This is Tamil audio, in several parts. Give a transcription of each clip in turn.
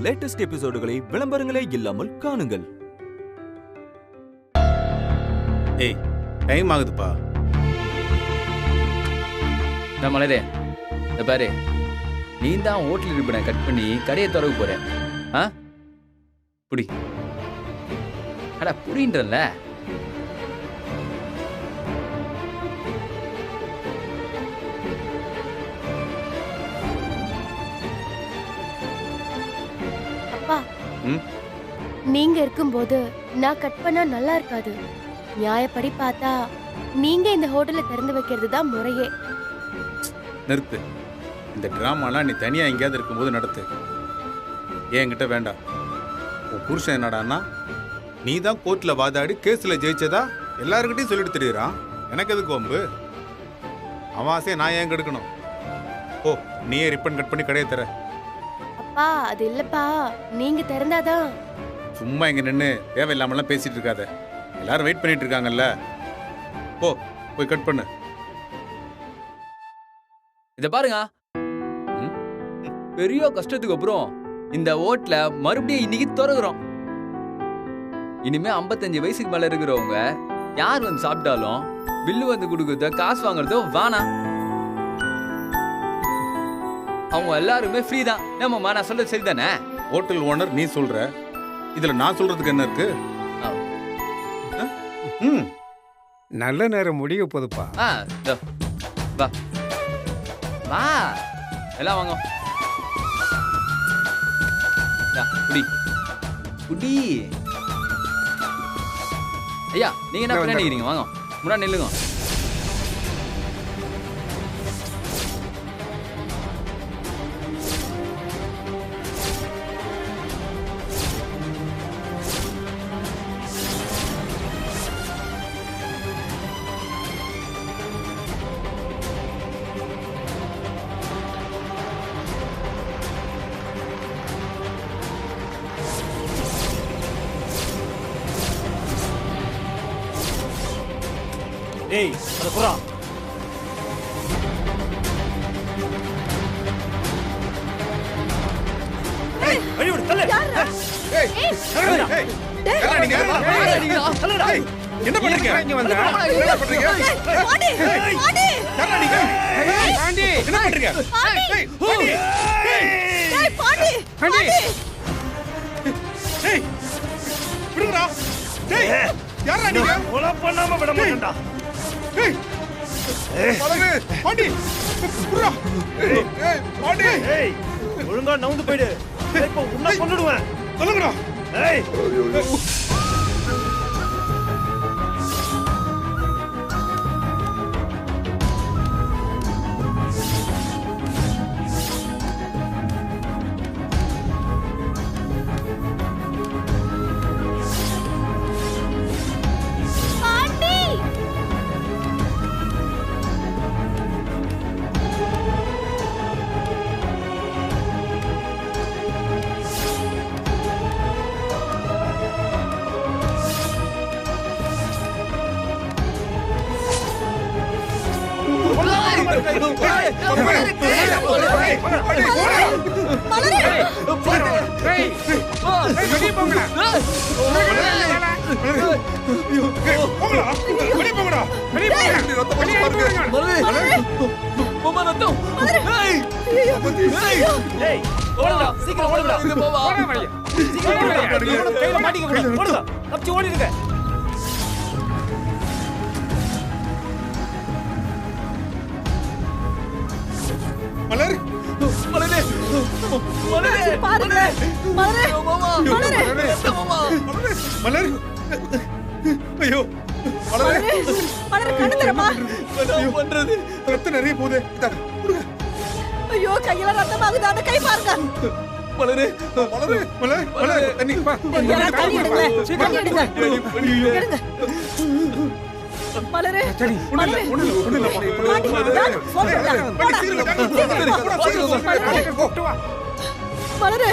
லேட்டஸ்ட் எபிசோடுகளை விளம்பரங்களே இல்லாமல் காணுங்கள். ஏய், டைம் ஆகுதுப்பா. நான் மலரே, இந்த பாரு, நீ தான் ஹோட்டல் ரிப்பனை கட் பண்ணி கடையை திறக்க போற. புடி அடா புடின்றல்ல. அப்பா, நீங்க இருக்கும்போது நான் கட் பண்ணா நல்லா இருக்காது. நியாயப்படி பார்த்தா நீங்க இந்த ஹோட்டலை திறந்து வைக்கிறது தான் முறையே. நிறுத்து. இந்த டிராமாலாம் நீ தனியா எங்கேயாவது இருக்கும்போது நடத்து. என்கிட்ட வேண்டாம். உன் புருஷன் என்னடான்னா, நீ தான் கோர்ட்டில் வாதாடி கேஸில் ஜெயிச்சதா எல்லாருக்கிட்டையும் சொல்லிட்டு தெரியுறான். எனக்கு எதுக்கு வம்பு? அவன் ஆசையை நான் ஏன் கெடுக்கணும்? ஓ, நீயே ரிப்பன் கட் பண்ணி கடையை தர. அப்பா, அது இல்லப்பா, நீங்க திறந்தாதான். சும்மா இங்க நின்று தேவையில்லாமலாம் பேசிட்டு இருக்காத. எல்லாரும் வெயிட் பண்ணிட்டு இருக்காங்கல்ல. ஓ, போய் கட் பண்ணு. இத பாருங்க, பெரிய கஷ்டத்துக்கு அப்புறம் இந்த ஹோட்டல மறுபடியும் இன்னைக்கு திறக்கிறோம். இனிமே 55 வயசுக்கு மேல இருக்கிறவங்க யார் வந்து சாப்பிட்டாலும் பில்லு வந்து கொடுக்கறத காசு வாங்குறதோ வேணாம். அவங்க எல்லாருமே ஃப்ரீ தான். நம்ம நான் சொல்றது சரிதானே? ஹோட்டல் ஓனர் நீ சொல்ற, இதுல நான் சொல்றதுக்கு என்ன இருக்கு? நல்ல நேரம் முடிய போதுப்பா. வா வா, எல்லாம் வாங்க. குடி குடி. ஐயா, நீங்க என்ன பண்ணிக்கிறீங்க? வாங்க, முன்னாடி நில்லுங்க. ஏய், அத புறா. ஏய், வழி விடு, தள்ளு. ஏய், தள்ளுடா. ஏய், நீங்க தள்ளுடா. என்ன பண்றீங்க? இங்க வந்தா என்ன பண்றீங்க? பாண்டி, பாண்டி. தள்ளு நீங்க. பாண்டி, என்ன பண்றீங்க? ஏய், பாண்டி. ஏய், பாண்டி, பாண்டி. ஏய், விடுடா. ஏய், யாரா நீங்க? கொலை பண்ணாம விட மாட்டேன்டா. ஏய், பாலகு, பாண்டி. விடுடா. ஏய், பாண்டி. ஏய், ஒழுங்கா நவுந்து போயிடு. இப்போ உன்னை கொன்னுடுவேன். சொல்லுங்கடா. ஏய், பாண்டி. ஏய், ஓடுடா, சீக்கிரம் ஓடுடா. சீக்கிரம் ஓடுடா. கையில மாட்டிக்க கூடாது. ஓடுடா, தப்பிச்சு ஓடிடுங்க. மலர், மலரே, மலரே, பாருங்க, மலரே, மலரே, மலர். ஐயோ, மலரே. மலரே, கண்ணு தரமா. என்ன பண்றது? ரத்தம் நிறைய போகுது. ஐயோ, கையில ரத்தமாகுது. அந்த கை பாருங்க. மலரே, மலரே, மலர், மலர், தண்ணி வா. யாராவது தண்ணி எடுங்க, தண்ணி எடுங்க. எடுங்க. மலரே, மலரே, பாண்டி, யாரு? போடா, போடா. மலரே,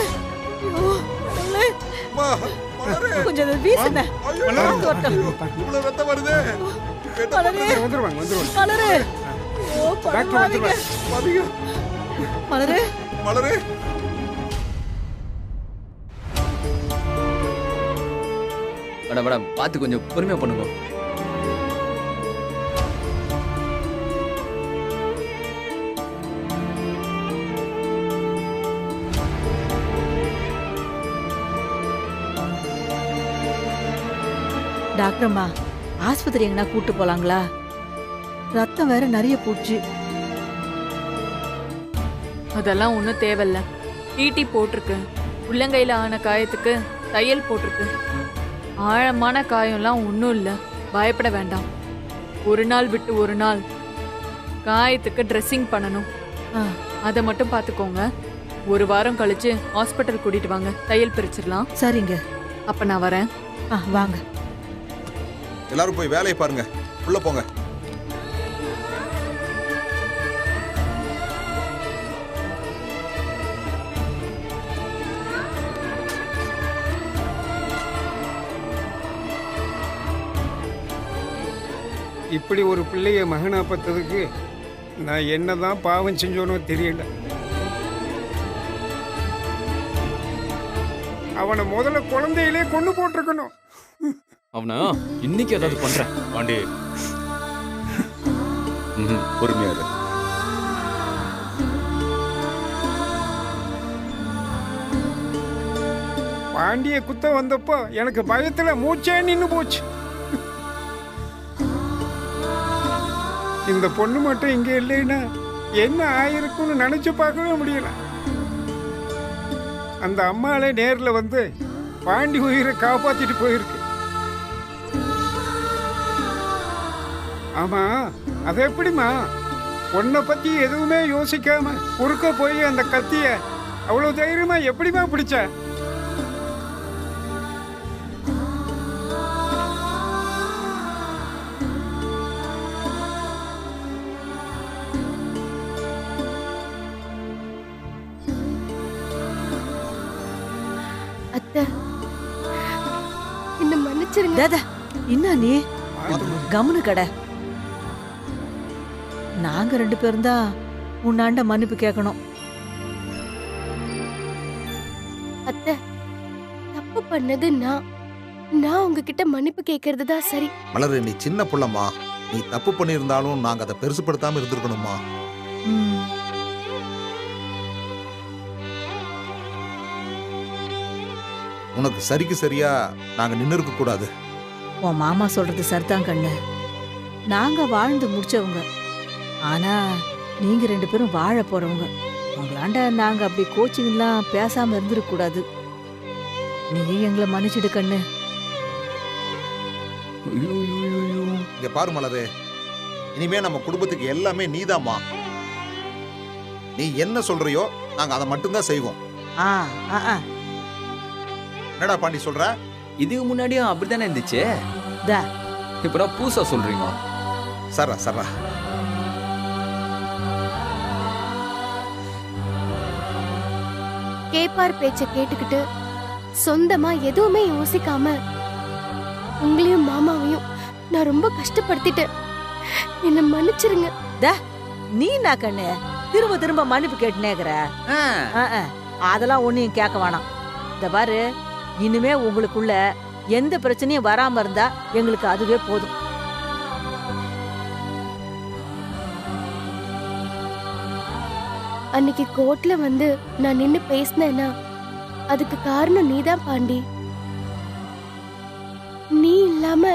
ஐயோ, மலரே. கொஞ்சம் வீசுங்க. இவ்வளவு ரத்தம் வருது. மலரே, வந்துருவாங்க. மலரே. ஐயோ, பரவாயில்லைங்க. மலரே, மலரே, மேடம் மேடம் பார்த்து கொஞ்சம் பொறுமையா பண்ணுங்க. டாக்டர் அம்மா, ஆஸ்பத்திரி எங்கனா கூட்டு போலாங்களா? ரத்தம் வேற நிறைய போச்சு. அதெல்லாம் ஒன்றும் தேவையில்ல. டிடி போட்டிருக்கு. உள்ளங்கையில் ஆன காயத்துக்கு தையல் போட்டிருக்கு. ஆழமான காயம்லாம் ஒன்றும் இல்லை, பயப்பட வேண்டாம். ஒரு நாள் விட்டு ஒரு நாள் காயத்துக்கு ட்ரெஸ்ஸிங் பண்ணணும். அதை மட்டும் பார்த்துக்கோங்க. ஒரு வாரம் கழிச்சு ஹாஸ்பிட்டல் கூட்டிட்டு வாங்க, தையல் பிரிச்சிடலாம். சரிங்க. அப்ப நான் வரேன். வாங்க. எல்லாரும் போய் வேலையை பாருங்க, உள்ள போங்க. இப்படி ஒரு பிள்ளைய மகனா பத்ததுக்கு நான் என்னதான் பாவம் செஞ்சோனோ தெரியல. அவனை முதல்ல குழந்தையிலே கொண்டு போட்டிருக்கணும். அவனா இன்னைக்கு ஏதாவது பண்றேன். பாண்டி பொறுமையா இரு. பாண்டிய குத்த வந்தப்போ எனக்கு பயத்துல மூச்சே நின்னு போச்சு. இந்த பொண்ணு மட்டும் இங்க இல்லைன்னா என்ன ஆயிருக்கும்னு நினைச்சு பார்க்கவே முடியல. அந்த அம்மாளே நேர்ல வந்து பாண்டி உயிரை காப்பாத்திட்டு போயிருக்கு. ஆமா, அது எப்படிமா உன்னை பத்தி எதுவுமே யோசிக்காம குறுக்க போய் அந்த கத்திய அவ்வளவு தைரியமா எப்படிமா பிடிச்ச? அத்தை, என்ன மன்னிச்சிருங்க. என்ன நீ கம்முனு கடை. நாங்க 2 பேரும் தான் உன்னாண்ட மன்னிப்பு கேட்கணும். அத்தை, தப்பு பண்ணது நான் உங்ககிட்ட மன்னிப்பு கேட்கறது தான் சரி. மலரு, நீ சின்ன புள்ளம்மா. நீ தப்பு பண்ணியிருந்தாலும் நாங்க அதை பெருசுப்படுத்தாம இருந்திருக்கணுமா? உனக்கு சரிக்கு சரியா நாங்க நின்று இருக்க கூடாது. உன் மாமா சொல்றது சரிதான் கண்ணு. நாங்க வாழ்ந்து முடிச்சவங்க. ஆனா நீங்க 2 பேரும் வாழ போறவங்க. உங்களாண்ட நாங்க அப்படி கோச்சிங்லாம் பேசாம இருந்திருக்க கூடாது. நீ எங்களை மன்னிச்சிடு கண்ணு. இங்க பாரு மலரு, இனிமே நம்ம குடும்பத்துக்கு எல்லாமே நீதாம்மா. நீ என்ன சொல்றியோ நாங்க அதை மட்டும்தான் செய்வோம். என்னடா பாண்டி சொல்ற? இதுக்கு முன்னாடியும் அப்படித்தானே இருந்துச்சு. இப்பதான் புதுசா சொல்றீங்க. சரா சரா. கேப்பார் பேச்ச கேட்டுக்கிட்டு சொந்தமா எதுவுமே யோசிக்காம உங்களையும் மாமாவையும் நான் ரொம்ப கஷ்டப்படுத்திட்டேன். என்ன மன்னிச்சிருங்க. நீ நான் கண்ணு திரும்ப திரும்ப மன்னிப்பு கேட்டுனேக்கிற. அதெல்லாம் ஒன்னையும் கேட்க வேணாம். இந்த பாரு, இனிமே உங்களுக்குள்ள எந்த பிரச்சனையும் வராம இருந்தா எங்களுக்கு அதுவே போதும். அன்னைக்கு கோர்ட்ல வந்து நான் நின்னு பேசினேன்னா அதுக்கு காரணம் நீதான் பாண்டி. நீ இல்லாம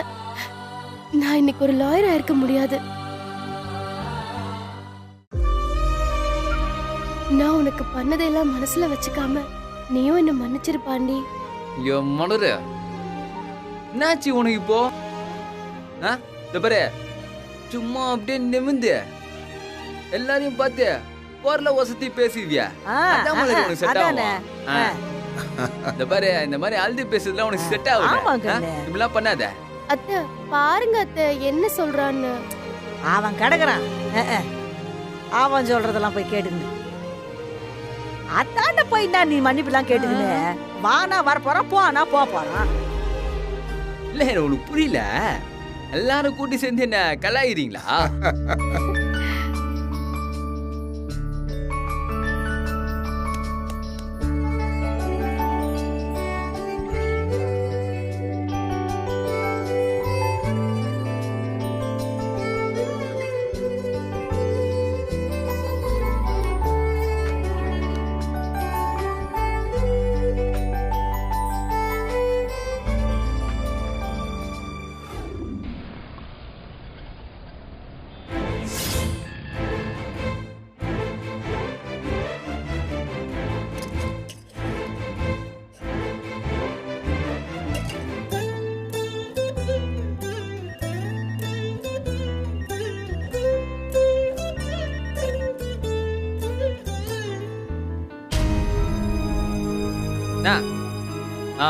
நான் இன்னைக்கு ஒரு லாயரா இருக்க முடியாது. நான் உனக்கு பண்ணதெல்லாம் மனசுல வச்சுக்காம நீயும் என்ன மன்னிச்சிரு பாண்டி. மலரு, என்னாச்சு உனக்கு இப்போ? பாரு, சும்மா அப்படியே நிமிந்து எல்லாரையும் பார்த்து போர்ல வசதி பேசுவியா? அதான் மலரு உனக்கு செட் ஆகும். இந்த பாரு, இந்த மாதிரி அழுது பேசுறதுலாம் உனக்கு செட் ஆகும். இப்படிலாம் பண்ணாத. அத்தை பாருங்க அத்தை என்ன சொல்றான்னு. அவன் கிடக்குறான். அவன் சொல்றதெல்லாம் போய் கேட்டுங்க. அத்தாண்ட போய் நான் நீ மன்னிப்புலாம் கேட்டுக்கின்னு வானா வர போறான், போனா போறான். இல்ல, உனக்கு புரியல. எல்லாரும் கூட்டி சேர்ந்து என்ன கலாயிறீங்களா?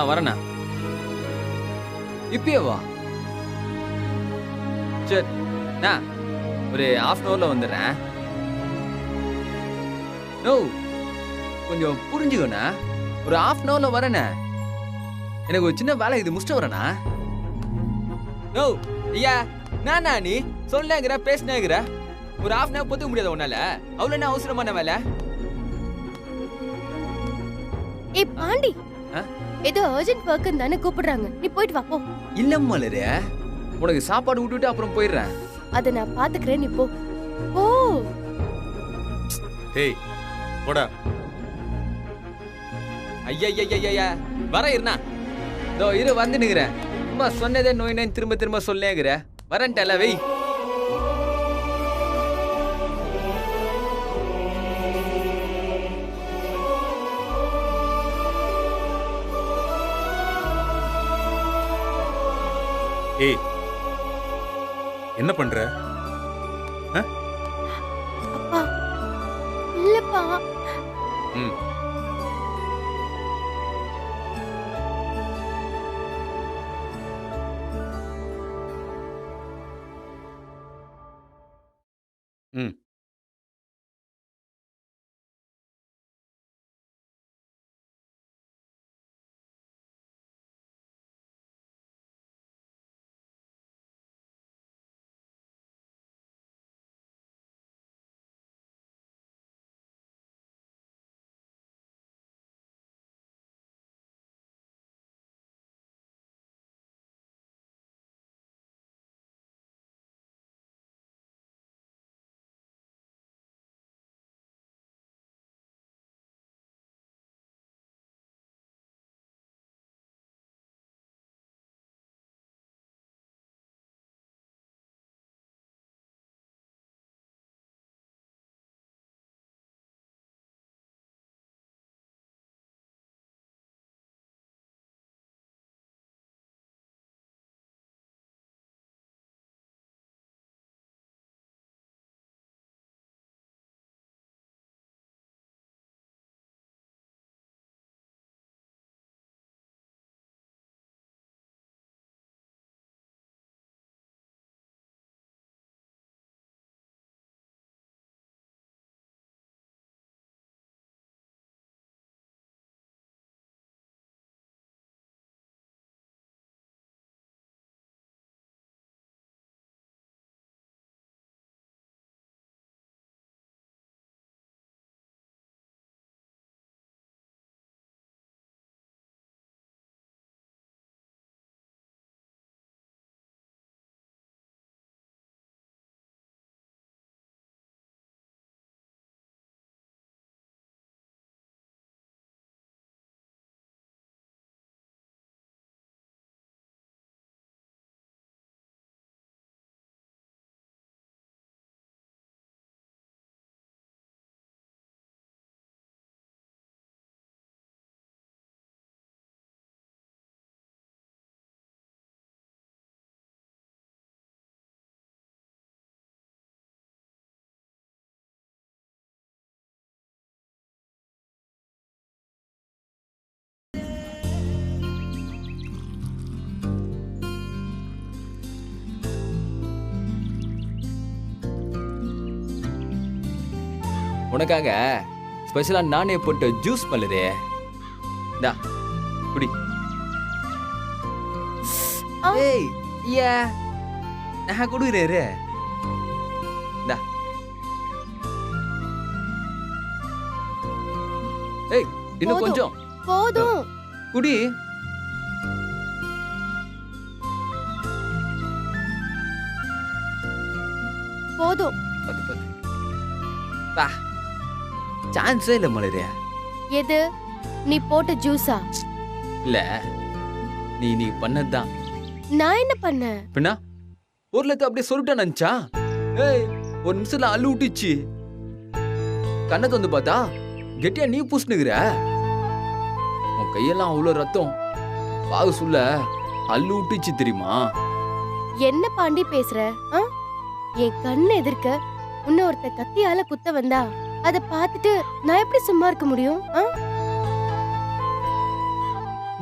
வரேண்ணா. இப்பயே வா. சரி ஒரு ½ ஹவர்ல வந்துடுறேன். நோ கொஞ்சம் புரிஞ்சுக்கண்ணா. ஒரு ½ ஹவர்ல வரேண்ணே. எனக்கு ஒரு சின்ன வேலை இது முடிச்சுட்டு வரேண்ணா. நோ ஐயா நானா நீ சொல்லுங்கிற பேசினேங்கிற ஒரு ½ ஹவர் பொத்துக்க முடியாத உன்னால? அவ்வளவு என்ன அவசரமான வேலை? ஏய் பாண்டி, ஏதோ அர்ஜென்ட் ஒர்க் தானே கூப்பிடுறாங்க, நீ போயிட்டு வா போ. இல்ல மலரு, உனக்கு சாப்பாடு விட்டுட்டு அப்புறம் போயிடுறேன். அத நான் பாத்துக்கிறேன், நீ போ. போ. டேய் போடா. ஐயா வர இருண்ணா. இதோ இரு வந்து நிக்கிறேன். சும்மா சொன்னதே நோய் நோய் திரும்ப திரும்ப சொல்லேங்கிற. வரேன்ட்டல வெய். ஏய் என்ன பண்ற? அப்பா இல்லப்பா. ம் ம் உனக்காக ஸ்பெஷலா நானே போட்ட ஜூஸ் மலரு. டா குடி. ஏய் யா நான் குடுறேரே. டா ஏய் இன்னும் கொஞ்சம் போதும். குடி. போதும். பா சான்ஸே இல்ல மலரு. எது நீ போட்ட ஜூஸா? இல்ல நீ பண்ணதுதான். நான் என்ன பண்ணேன்? பின்னா ஒரு லட்சம் அப்படியே சொல்லிட்டேன் நினைச்சா. ஏய் ஒரு நிமிஷத்துல அள்ளு விட்டுச்சு. கண்ணை வந்து பார்த்தா கெட்டியா நீ பூசினுக்கிற. உன் கையெல்லாம் அவ்வளவு ரத்தம். பாகு சொல்ல அள்ளு விட்டுச்சு தெரியுமா? என்ன பாண்டி பேசுற? என் கண்ணு எதிர்க்க இன்னொருத்த கத்தியால குத்த வந்தா அத பார்த்துட்டு நான் எப்படி சும்மா இருக்க முடியும்?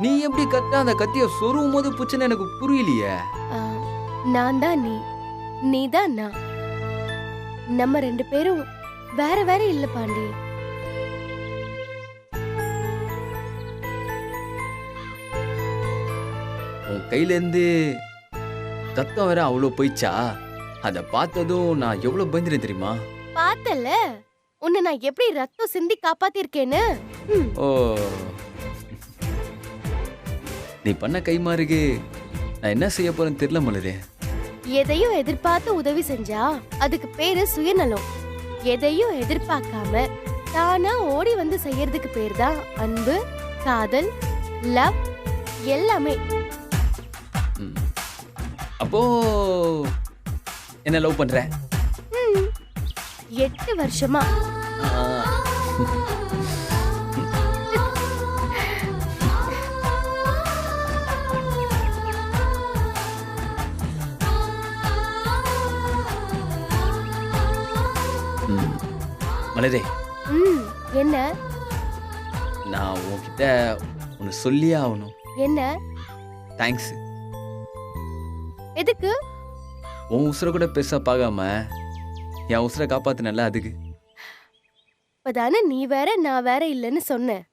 நீ எப்படி கரெக்டா அந்த கத்திய சொருவும் போது புச்சுன்னு எனக்கு புரியலையே. ஆ, நான் தான் நீ தான் நான். நம்ம 2 பேரும் வேற வேற இல்ல பாண்டி. உன் கையில இருந்து ரத்தம் வேற அவ்வளவு போயிச்சா? அத பார்த்ததும் நான் எவ்வளவு பயந்துட்டேன் தெரியுமா? பார்த்தல உன்னை நான் எப்படி ரத்தம் சிந்தி காப்பாத்திருக்கேன்னு. ஓ, நீ பண்ண கைமாறுக்கு நான் என்ன செய்ய போறேன்னு தெரியல மலரே. எதையும் எதிர்பார்த்து உதவி செஞ்சா அதுக்கு பேரு சுயநலம். எதையும் எதிர்பார்க்காம தானா ஓடி வந்து செய்யறதுக்கு பேர் தான் அன்பு, காதல், லவ் எல்லாமே. அப்போ என்ன லவ் பண்ற? 8 வருஷமா. மலரே, என்ன? நான் உன்கிட்ட ஒன்னு சொல்லியே ஆகணும். என்ன? தேங்க்ஸ். எதுக்கு? உன் உசுரை கூட பெருசா பார்க்காம என் உசுரை காப்பாத்துனல அதுக்கு. இப்பதானே நீ வேற நான் வேற இல்லைன்னு சொன்னேன்.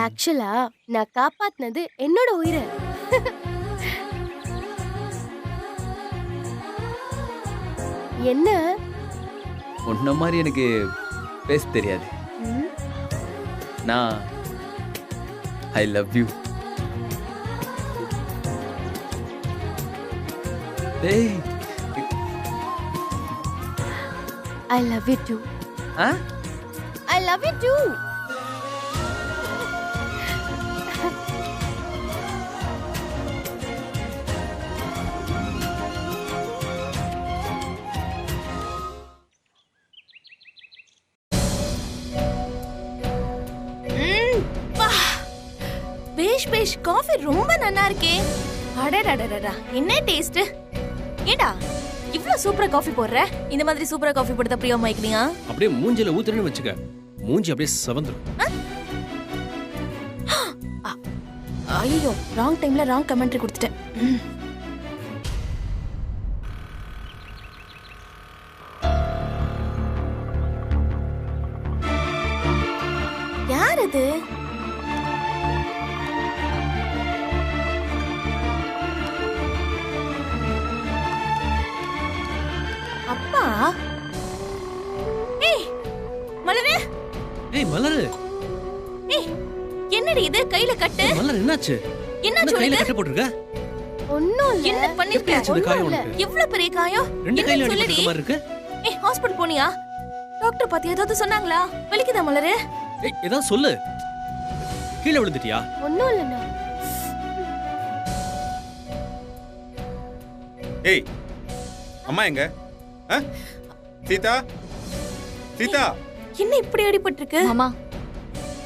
ஆக்சுவலா நான் காப்பாத்தினது என்னோட உயிரை. என்ன? உன்ன மாதிரி எனக்கு பேச தெரியாது. நான் ஐ லவ் யூ. ஏய், I love you too. ஆ? I love you too. பேஷ் காஃபி ரொம்ப நல்லா இருக்கே. அடடடடடா, என்ன டேஸ்ட். ஏடா இவ்ளோ சூப்பரா காஃபி போடுற? இந்த மாதிரி சூப்பரா காஃபி போடுறத பிரியா மைக்னியா? அப்படியே மூஞ்சில ஊத்துறேன்னு வெச்சுக்க, மூஞ்சி அப்படியே செவந்துரும். ஐயோ, ராங் டைம்ல ராங் கமெண்ட்ரி கொடுத்துட்டேன். யார் அது? அப்பா. ஏய் மலரு. ஏய் மலரு. ஏய் என்னடி இது கையில கட்டு? மலரு என்னாச்சு? என்னாச்சு கையில கட்ட போட்டுருக்க? ஒண்ணும் இல்ல. என்ன பண்ணிருக்க? இவ்ளோ பெரிய காயம்? 2 கையில அடிபட்ட மாதிரி இருக்கு. ஏய் ஹாஸ்பிடல் போனியா? டாக்டர் பத்தி ஏதாவது சொன்னாங்களா? வலிக்குதா மலரு? ஏய் ஏதாவது சொல்லு. கீழ விழுந்துட்டியா? ஒண்ணும் இல்லண்ணா. ஏய் அம்மா எங்க? சீதா, சீதா. என்ன இப்படி அடிபட்டிருக்கு? மாமா,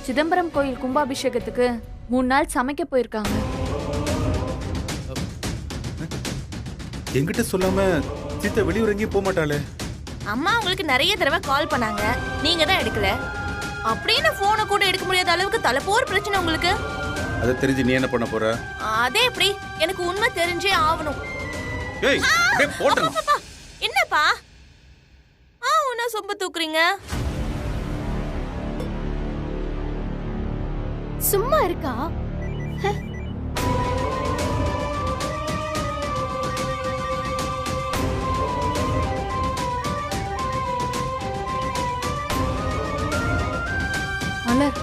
சிதம்பரம் கோயில் கும்பாபிஷேகத்துக்கு 3 நாள் சமைக்க போயிருக்காங்க. என்கிட்ட சொல்லாம சீதா வெளியூர் எங்கேயும் போக மாட்டாளே. அம்மா உங்களுக்கு நிறைய தடவை கால் பண்ணாங்க, நீங்க தான் எடுக்கல. அப்படின்னு போனை கூட எடுக்க முடியாத அளவுக்கு தலைப்போர் பிரச்சனை உங்களுக்கு. அதை தெரிஞ்சு நீ என்ன பண்ண போற? அதே எப்படி? எனக்கு உண்மை தெரிஞ்சே ஆகணும். ஏய் அப்படியே போடணும். என்னப்பா உன்ன சொம்ப தூக்குறீங்க? சும்மா இருக்கா? மலர்,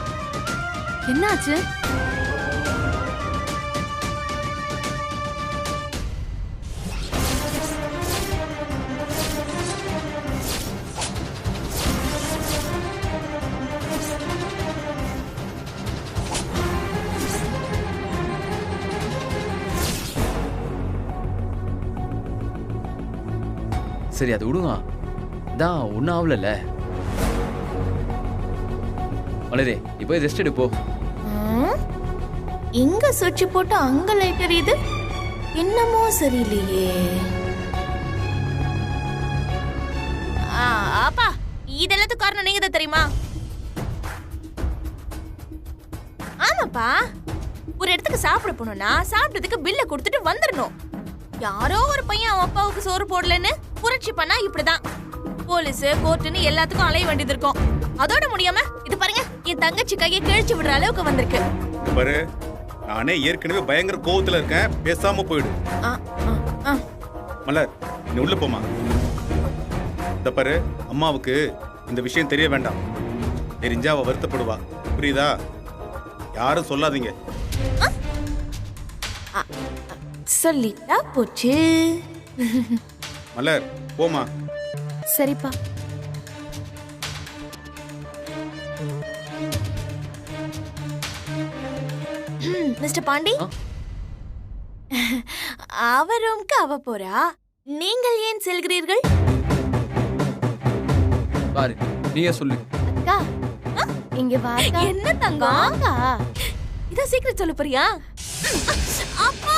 என்னாச்சு? சரி அது விடுங்க, தான் ஒன்றும் ஆகல. மலரே, இப்போ ரெஸ்ட் எடுப்போ. இங்க சுவிட்ச் போட்டு அங்க லைட் எரியுது, என்னமோ சரியில்லையே. அப்பா, இதெல்லாம் காரணம் நீங்க தான் தெரியுமா? ஆமாப்பா, ஒரு இடத்துக்கு சாப்பிட போனோம்னா சாப்பிட்டதுக்கு பில்ல கொடுத்துட்டு வந்துடணும். யாரோ ஒரு பையன் அவன் அப்பாவுக்கு சோறு போடலன்னு புரட்சி பண்ணா இப்படிதான் போலீஸ் கோர்ட்டுன்னு எல்லாத்துக்கும் அலைய வேண்டியது இருக்கும். அதோட முடியாம இது பாருங்க என் தங்கச்சி கையை கிழிச்சு விடுற அளவுக்கு வந்திருக்கு பாரு. நானே ஏற்கனவே பயங்கர கோவத்துல இருக்கேன், பேசாம போயிடு. மலர், நீ உள்ள போமா. இந்த பாரு, அம்மாவுக்கு இந்த விஷயம் தெரிய வேண்டாம். தெரிஞ்சா அவ வருத்தப்படுவா, புரியுதா? யாரும் சொல்லாதீங்க. சொல்லிட்டா போச்சு. மலர், போமா. சரிப்பா. மிஸ்டர் பாண்டி, அவ ரூம்க்கு அவ போறா, நீங்கள் ஏன் செல்கிறீர்கள்? பாரு, நீயே சொல்லு. அக்கா இங்க வா. என்ன தங்கம்? வாங்க. இத சீக்கிரம் சொல்ல போறியா? அப்பா